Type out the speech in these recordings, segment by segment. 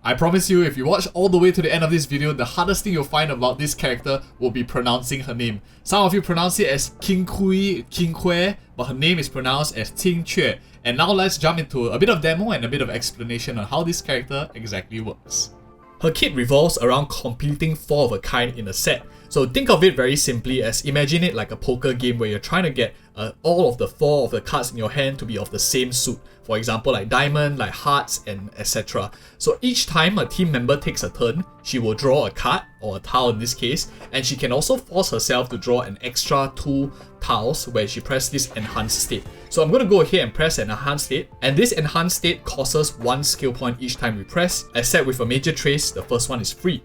I promise you, if you watch all the way to the end of this video, the hardest thing you'll find about this character will be pronouncing her name. Some of you pronounce it as Qingque, but her name is pronounced as Qingque. And now let's jump into a bit of demo and a bit of explanation on how this character exactly works. Her kit revolves around completing 4 of a kind in a set. So think of it very simply as imagine it like a poker game where you're trying to get all of the 4 of the cards in your hand to be of the same suit. For example, like diamond, like hearts, and etc. So each time a team member takes a turn, she will draw a card, or a tile in this case, and she can also force herself to draw an extra 2 tiles where she presses this enhanced state. So I'm going to go ahead and press an enhanced state, and this enhanced state costs us 1 skill point each time we press, except with a major trace, the first one is free.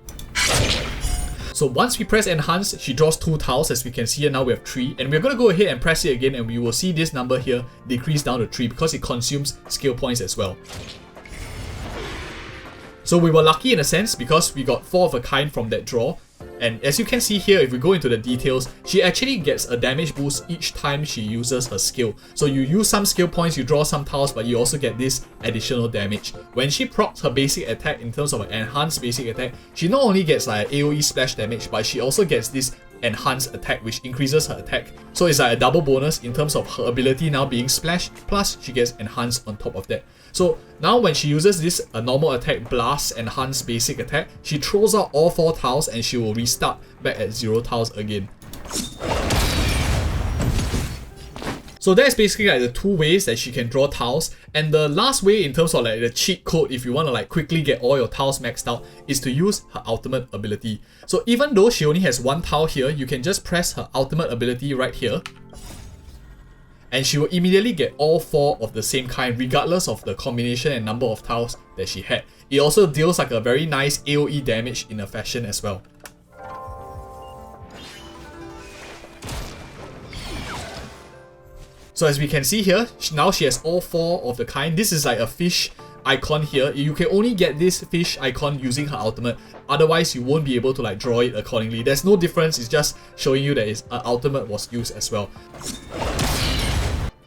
So once we press enhance, she draws 2 tiles. As we can see here now we have 3, and we're going to go ahead and press it again, and we will see this number here decrease down to 3 because it consumes skill points as well. So we were lucky in a sense because we got 4 of a kind from that draw. And as you can see here, if we go into the details, she actually gets a damage boost each time she uses her skill. So you use some skill points, you draw some tiles, but you also get this additional damage. When she procs her basic attack in terms of an enhanced basic attack, she not only gets like AoE splash damage, but she also gets this enhanced attack which increases her attack. So it's like a double bonus in terms of her ability now being splash, plus she gets enhanced on top of that. So now when she uses this normal attack blast enhanced basic attack, she throws out all 4 tiles and she will restart back at 0 tiles again. So that's basically like the 2 ways that she can draw tiles. And the last way in terms of like the cheat code, if you want to like quickly get all your tiles maxed out, is to use her ultimate ability. So even though she only has 1 tile here, you can just press her ultimate ability right here, and she will immediately get all 4 of the same kind regardless of the combination and number of tiles that she had. It also deals like a very nice AoE damage in a fashion as well. So as we can see here, now she has all 4 of the kind. This is like a fish icon here. You can only get this fish icon using her ultimate. Otherwise, you won't be able to like draw it accordingly. There's no difference. It's just showing you that its ultimate was used as well.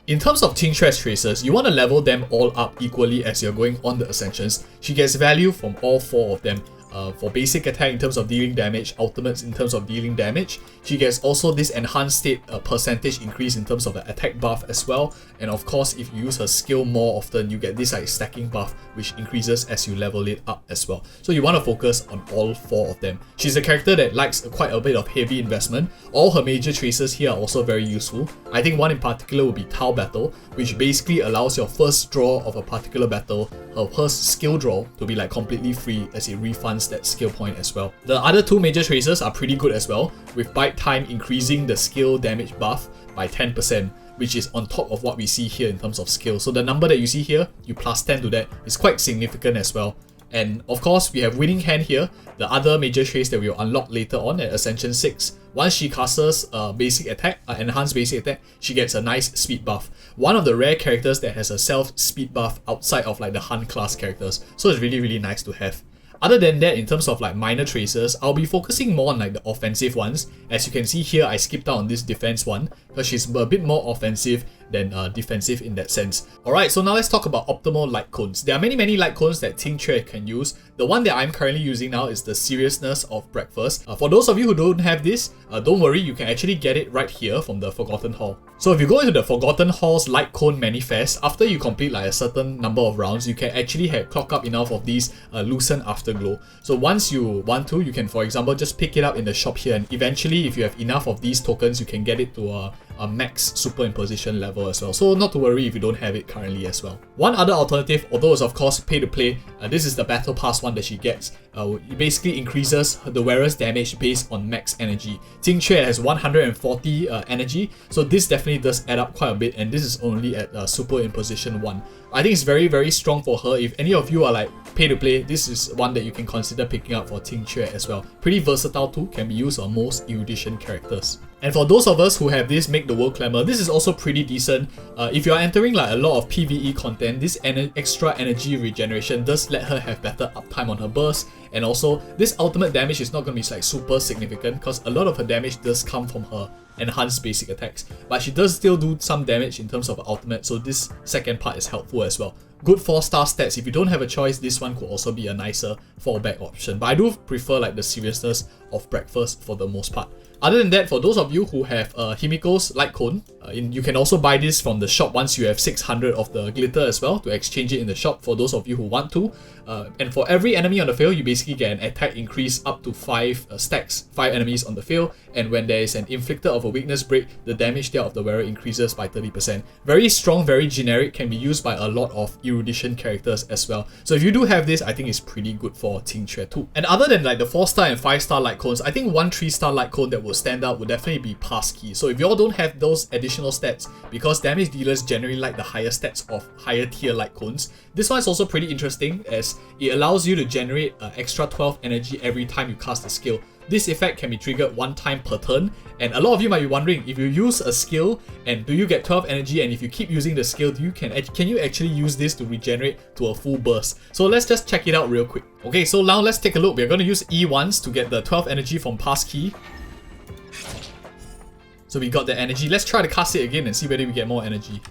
In terms of Qingque's traces, you want to level them all up equally as you're going on the ascensions. She gets value from all 4 of them. For basic attack in terms of dealing damage, ultimates in terms of dealing damage. She gets also this enhanced state percentage increase in terms of the attack buff as well. And of course, if you use her skill more often, you get this like stacking buff which increases as you level it up as well. So you want to focus on all 4 of them. She's a character that likes quite a bit of heavy investment. All her major traces here are also very useful. I think one in particular would be Tile Battle, which basically allows your first draw of a particular battle, her first skill draw, to be like completely free as it refunds that skill point as well. The other 2 major traces are pretty good as well, with bite time increasing the skill damage buff by 10%, which is on top of what we see here in terms of skill. So the number that you see here, you plus 10 to that, is quite significant as well. And of course, we have Winning Hand here, the other major trace that we will unlock later on at Ascension 6. Once she casts basic attack, enhanced basic attack, she gets a nice speed buff. One of the rare characters that has a self speed buff outside of like the Hunt class characters. So it's really, really nice to have. Other than that, in terms of like minor traces, I'll be focusing more on like the offensive ones. As you can see here, I skipped out on this defense one because she's a bit more offensive than defensive in that sense. Alright, so now let's talk about optimal light cones. There are many light cones that Qingque can use. The one that I'm currently using now is the Seriousness of Breakfast. For those of you who don't have this, don't worry, you can actually get it right here from the Forgotten Hall. So if you go into the Forgotten Hall's light cone manifest, after you complete like a certain number of rounds, you can actually clock up enough of these Lucent Afterglow. So once you want to, you can for example just pick it up in the shop here, and eventually if you have enough of these tokens, you can get it to a max superimposition level as well. So not to worry if you don't have it currently as well. One other alternative, although it's of course pay to play, this is the Battle Pass one that she gets. It basically increases the wearer's damage based on max energy. Qingque has 140 energy, so this definitely does add up quite a bit, and this is only at superimposition 1. I think it's very strong for her. If any of you are like pay to play, this is one that you can consider picking up for Qingque as well. Pretty versatile too, can be used on most EODGamer characters. And for those of us who have this Make the World Clamor, this is also pretty decent. If you're entering like a lot of PvE content, this extra energy regeneration does let her have better uptime on her burst. And also, this ultimate damage is not going to be like super significant because a lot of her damage does come from her enhanced basic attacks. But she does still do some damage in terms of ultimate, so this second part is helpful as well. Good 4-star stats. If you don't have a choice, this one could also be a nicer fallback option. But I do prefer like the seriousness of breakfast for the most part. Other than that, for those of you who have Himiko's Lightcone, you can also buy this from the shop once you have 600 of the glitter as well to exchange it in the shop for those of you who want to. And for every enemy on the field, you basically get an attack increase up to 5 stacks, 5 enemies on the field. And when there is an inflictor of a weakness break, the damage dealt of the wearer increases by 30%. Very strong, very generic, can be used by a lot of erudition characters as well. So if you do have this, I think it's pretty good for Qingque too. And other than like the 4-star and 5-star Lightcones, I think one 3-star Lightcone that will stand out would definitely be Passkey. So if you all don't have those additional stats, because damage dealers generally like the higher stats of higher tier Lightcones, this one is also pretty interesting as it allows you to generate extra 12 energy every time you cast a skill. This effect can be triggered 1 time per turn, and a lot of you might be wondering, if you use a skill and do you get 12 energy, and if you keep using the skill, can you actually use this to regenerate to a full burst? So let's just check it out real quick. Okay, so now let's take a look. We're going to use E once to get the 12 energy from Passkey. So we got the energy. Let's try to cast it again and see whether we get more energy.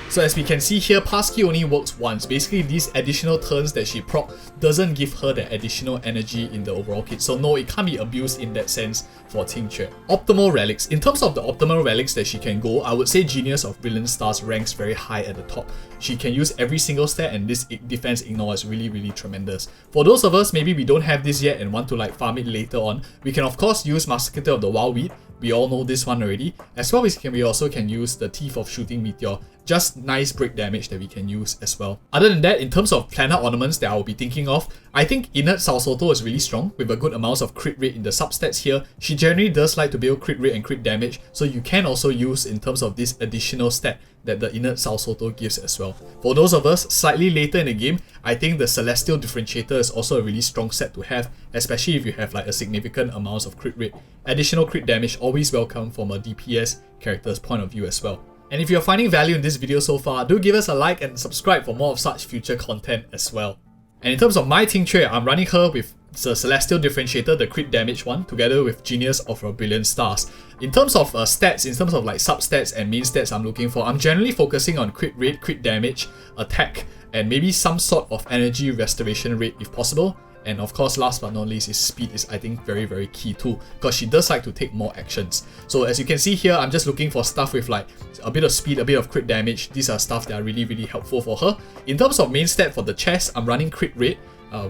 So as we can see here, Passkey only works once. Basically, these additional turns that she proc doesn't give her the additional energy in the overall kit. So no, it can't be abused in that sense for Qingque. Optimal relics. In terms of the optimal relics that she can go, I would say Genius of Brilliant Stars ranks very high at the top. She can use every single stat, and this defense ignore is really tremendous. For those of us, maybe we don't have this yet and want to like farm it later on, we can of course use Massacre of the Wild Weed. We all know this one already. As well as we also can use the Teeth of Shooting Meteor. Just nice break damage that we can use as well. Other than that, in terms of planar ornaments that I will be thinking of, I think Inert Salsoto is really strong with a good amount of crit rate in the substats here. She generally does like to build crit rate and crit damage, so you can also use in terms of this additional stat that the Inert Salsoto gives as well. For those of us slightly later in the game, I think the Celestial Differentiator is also a really strong set to have, especially if you have like a significant amount of crit rate. Additional crit damage always welcome from a DPS character's point of view as well. And if you're finding value in this video so far, do give us a like and subscribe for more of such future content as well. And in terms of my Qingque, I'm running her with the Celestial Differentiator, the crit damage one, together with Genius of a Brilliant Stars. In terms of stats, in terms of like substats and main stats I'm looking for, I'm generally focusing on crit rate, crit damage, attack, and maybe some sort of energy restoration rate if possible. And of course, last but not least, is speed is I think very key too, because she does like to take more actions. So as you can see here, I'm just looking for stuff with like a bit of speed, a bit of crit damage. These are stuff that are really helpful for her. In terms of main stat for the chest, I'm running crit rate,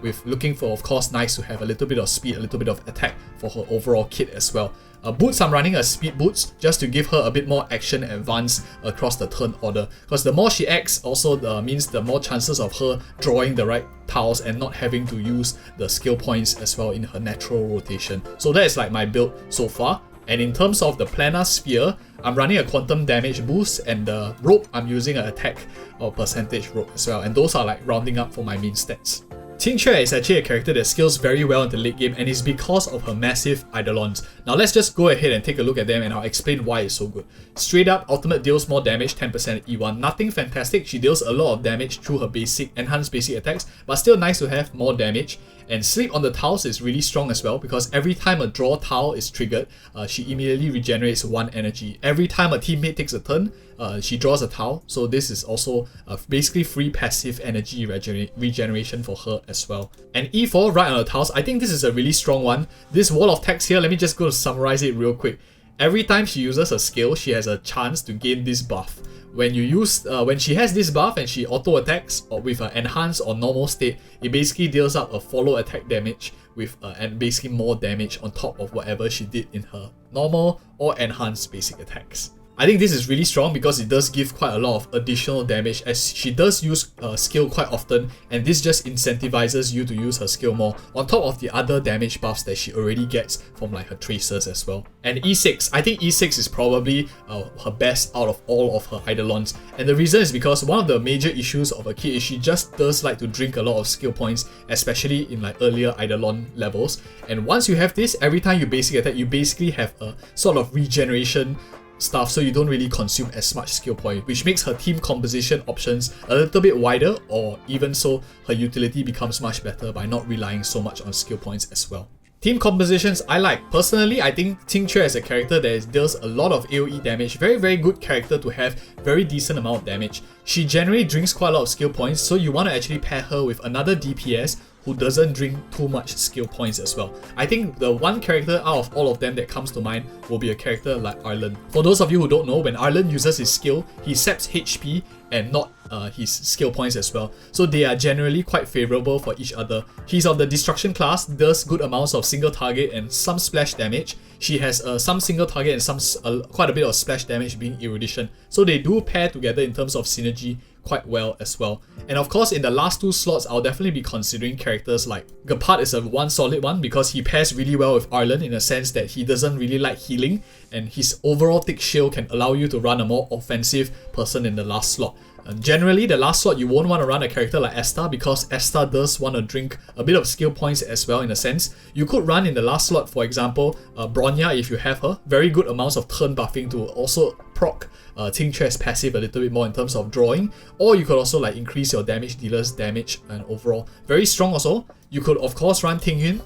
with looking for, of course, nice to have a little bit of speed, a little bit of attack for her overall kit as well. Boots, I'm running a speed boots just to give her a bit more action advance across the turn order, because the more she acts also means the more chances of her drawing the right tiles and not having to use the skill points as well in her natural rotation. So that is like my build so far. And in terms of the planar sphere, I'm running a quantum damage boost, and the rope, I'm using an attack or percentage rope as well, and those are like rounding up for my main stats. Qingque is actually a character that scales very well in the late game, and it's because of her massive Eidolons. Now let's just go ahead and take a look at them, and I'll explain why it's so good. Straight up, ultimate deals more damage, 10% at E1. Nothing fantastic, she deals a lot of damage through her enhanced basic attacks, but still nice to have more damage. And Sleep on the Tiles is really strong as well, because every time a draw tile is triggered, she immediately regenerates 1 energy. Every time a teammate takes a turn, she draws a tile, so this is also basically free passive energy regeneration for her as well. And E4, right on the tiles, I think this is a really strong one. This wall of text here, let me just go to summarize it real quick. Every time she uses a skill, she has a chance to gain this buff. When she has this buff and she auto attacks or with an enhanced or normal state, it basically deals out a follow attack damage with and basically more damage on top of whatever she did in her normal or enhanced basic attacks. I think this is really strong because it does give quite a lot of additional damage, as she does use skill quite often, and this just incentivizes you to use her skill more on top of the other damage buffs that she already gets from like her tracers as well. And E6, I think E6 is probably her best out of all of her Eidolons, and the reason is because one of the major issues of her kit is she just does like to drink a lot of skill points, especially in like earlier Eidolon levels. And once you have this, every time you basic attack, you basically have a sort of regeneration stuff, so you don't really consume as much skill point, which makes her team composition options a little bit wider, or even so, her utility becomes much better by not relying so much on skill points as well. Team compositions I like. Personally, I think Qingque as a character that deals a lot of AoE damage, very good character to have, very decent amount of damage. She generally drinks quite a lot of skill points, so you want to actually pair her with another DPS who doesn't drink too much skill points as well. I think the one character out of all of them that comes to mind will be a character like Arlen. For those of you who don't know, when Arlen uses his skill, he saps HP and not his skill points as well. So they are generally quite favorable for each other. He's of the destruction class, does good amounts of single target and some splash damage. She has some single target and some quite a bit of splash damage being erudition. So they do pair together in terms of synergy quite well as well. And of course, in the last 2 slots, I'll definitely be considering characters like Gepard is one solid one because he pairs really well with Arlen in a sense that he doesn't really like healing, and his overall thick shield can allow you to run a more offensive person in the last slot. And generally, the last slot you won't want to run a character like Esta because Esta does want to drink a bit of skill points as well in a sense. You could run in the last slot, for example, Bronya if you have her. Very good amounts of turn buffing to also proc Qingque's passive a little bit more in terms of drawing. Or you could also like increase your damage dealer's damage and overall. Very strong also. You could of course run Tingyun.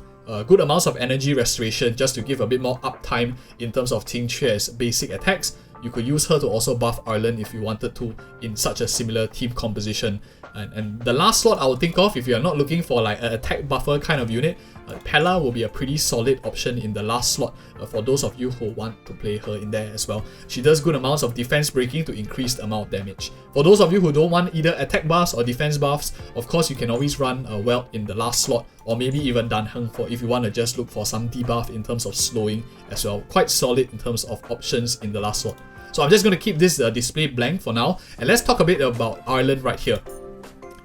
Good amounts of energy restoration just to give a bit more uptime in terms of Qingque's basic attacks. You could use her to also buff Arlen if you wanted to in such a similar team composition. And the last slot I would think of if you are not looking for like an attack buffer kind of unit, Pella will be a pretty solid option in the last slot for those of you who want to play her in there as well. She does good amounts of defense breaking to increase the amount of damage. For those of you who don't want either attack buffs or defense buffs, of course you can always run Welt in the last slot, or maybe even Dan Heng for if you want to just look for some debuff in terms of slowing as well. Quite solid in terms of options in the last slot. So I'm just going to keep this display blank for now, and let's talk a bit about Arlen right here.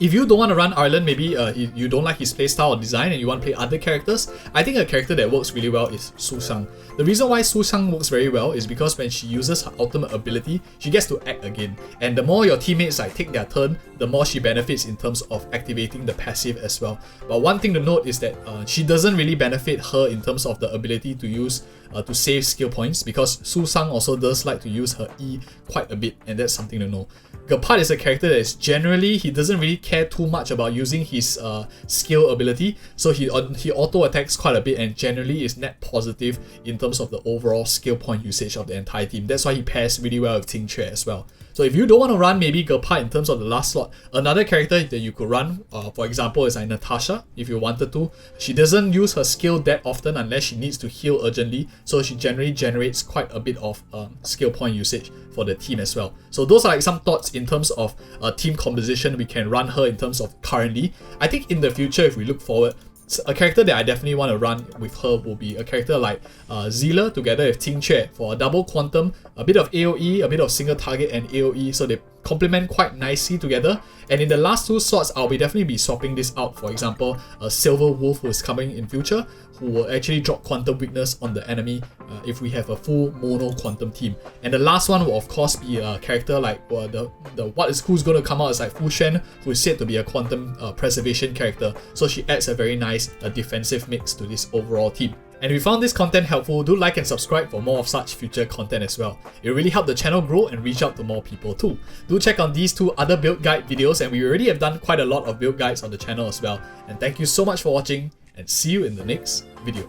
If you don't want to run Arlen, maybe you don't like his playstyle or design and you want to play other characters, I think a character that works really well is Su Shang. The reason why Su Shang works very well is because when she uses her ultimate ability, she gets to act again. And the more your teammates like take their turn, the more she benefits in terms of activating the passive as well. But one thing to note is that she doesn't really benefit her in terms of the ability to use to save skill points, because Su Shang also does like to use her E quite a bit, and that's something to know. Gepard is a character that is generally, he doesn't really care too much about using his skill ability, so he auto attacks quite a bit and generally is net positive in terms of the overall skill point usage of the entire team. That's why he pairs really well with Qingque as well. So if you don't want to run maybe Gepard in terms of the last slot, another character that you could run, for example, is like Natasha if you wanted to. She doesn't use her skill that often unless she needs to heal urgently, so she generally generates quite a bit of skill point usage for the team as well. So those are like some thoughts in terms of team composition. We can run her in terms of currently. I think in the future, if we look forward, a character that I definitely want to run with her will be a character like Zila together with Qingque for a double quantum, a bit of AoE, a bit of single target and AoE, so they complement quite nicely together. And in the last 2 slots, I'll definitely be swapping this out. For example, a Silver Wolf who is coming in future, who will actually drop quantum weakness on the enemy if we have a full mono quantum team. And the last one will of course be a character like who's going to come out is like Fu Xuan, who is said to be a quantum preservation character. So she adds a very nice defensive mix to this overall team. And if you found this content helpful, do like and subscribe for more of such future content as well. It really helped the channel grow and reach out to more people too. Do check on these 2 other build guide videos, and we already have done quite a lot of build guides on the channel as well. And thank you so much for watching, and see you in the next video.